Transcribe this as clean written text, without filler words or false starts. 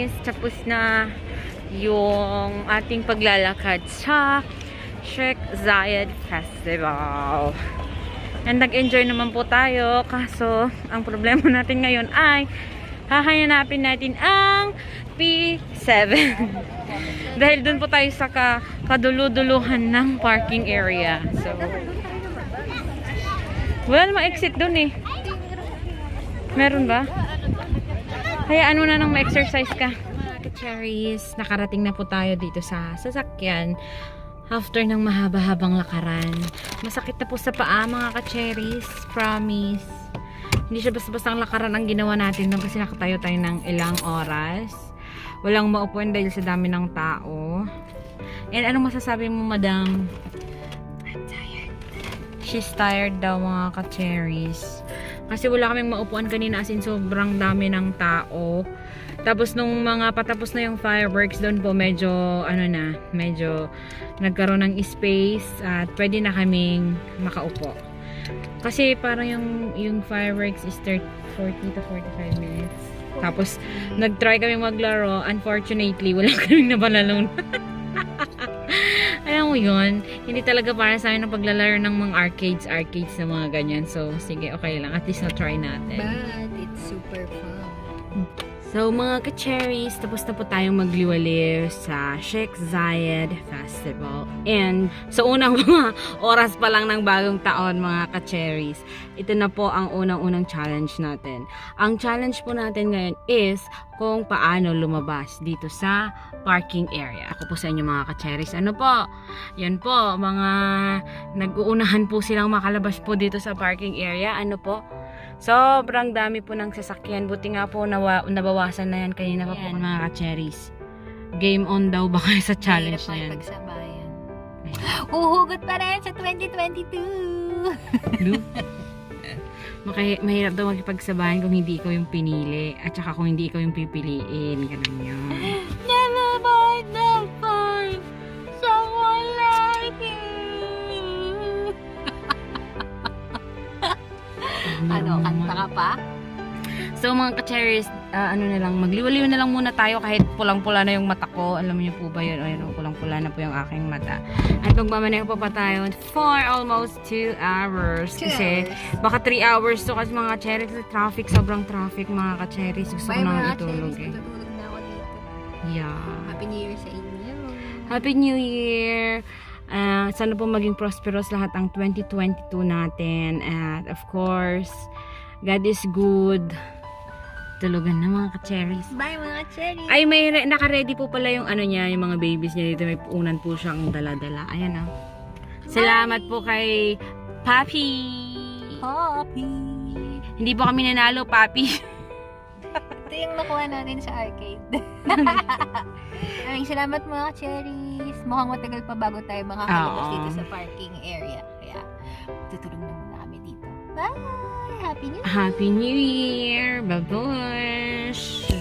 cherries, tapos na yung ating paglalakad sa Sheikh Zayed Festival. And nag-enjoy naman po tayo. Kaso, ang problema natin ngayon ay hahanapin natin ang P7. Dahil dun po tayo sa kaduluduluhan ng parking area. So, wala namang exit dun eh. Meron ba? Hayaan mo na nang ma-exercise ka. Mga cherries, nakarating na po tayo dito sa sasakyan. After ng mahaba-habang lakaran. Masakit na po sa paa mga ka-cherries. Promise. Hindi siya basta-basta ang lakaran ang ginawa natin doon kasi nakatayo tayo ng ilang oras. Walang maupuan dahil sa dami ng tao. And anong masasabi mo, madam? I'm tired. She's tired daw mga ka-cherries. Kasi wala kaming maupuan kanina as in sobrang dami ng tao. Tapos nung mga patapos na yung fireworks doon po medyo medyo nagkaroon ng space at pwede na kaming makaupo. Kasi parang yung fireworks is 40 to 45 minutes. Tapos nag-try kami maglaro. Unfortunately, wala kaming nabalalon. Alam mo yun, hindi talaga para sa amin ang paglalaro ng mga arcades na mga ganyan. So, sige, okay lang. At least na-try natin. But it's super fun. So, mga ka-cherries, tapos na po tayong magliwaliw sa Sheikh Zayed Festival. And, sa unang mga oras pa lang ng bagong taon, mga ka-cherries, ito na po ang unang-unang challenge natin. Ang challenge po natin ngayon is kung paano lumabas dito sa parking area. Ako po sa inyo mga ka-cherries. Ano po? Yan po, mga nag-uunahan po silang makalabas po dito sa parking area. Ano po? Sobrang dami po ng sasakyan. Buti nga po nabawasan na yan kanina pa po mga ka-cherries. Game on daw ba kayo sa challenge na yan? Pagsabayan. Uhugot pa rin sa 2022! Mahirap daw makipagsabayan kung hindi ikaw yung pinili. At saka kung hindi ikaw yung pipiliin. Ganun yun. Never mind the find someone like you! Ano, kanta ka pa? So mga ka-cherries, magliwaliw na lang muna tayo kahit pulang-pula na yung mata ko. Alam niyo po ba yun? O, pulang-pula na po yung aking mata. At magmamaneho pa tayo for almost 2 hours. Kasi baka 3 hours to kasi mga cherries, traffic, sobrang traffic mga ka-cherries. Gusto ko nang itulog eh. Tutulog na ako dito. Yeah. Happy New Year sa inyo. Happy New Year! Sana po maging prosperous lahat ang 2022 natin. At of course, God is good. Tulugan na mga ka-cherries. Bye mga cherries! Ay, may naka-ready po pala yung niya, yung mga babies niya dito. May unan po siyang dala-dala. Ayan o. Salamat po kay Papi! Papi! Hindi po kami nanalo, Papi. Ito yung nakuha natin sa arcade. Maraming salamat mga cherries. Mukhang matagal pa bago tayo makakalabas dito sa parking area. Kaya, tutulong na muna kami dito. Bye! Happy New Year! Happy New Year! Bye-bye!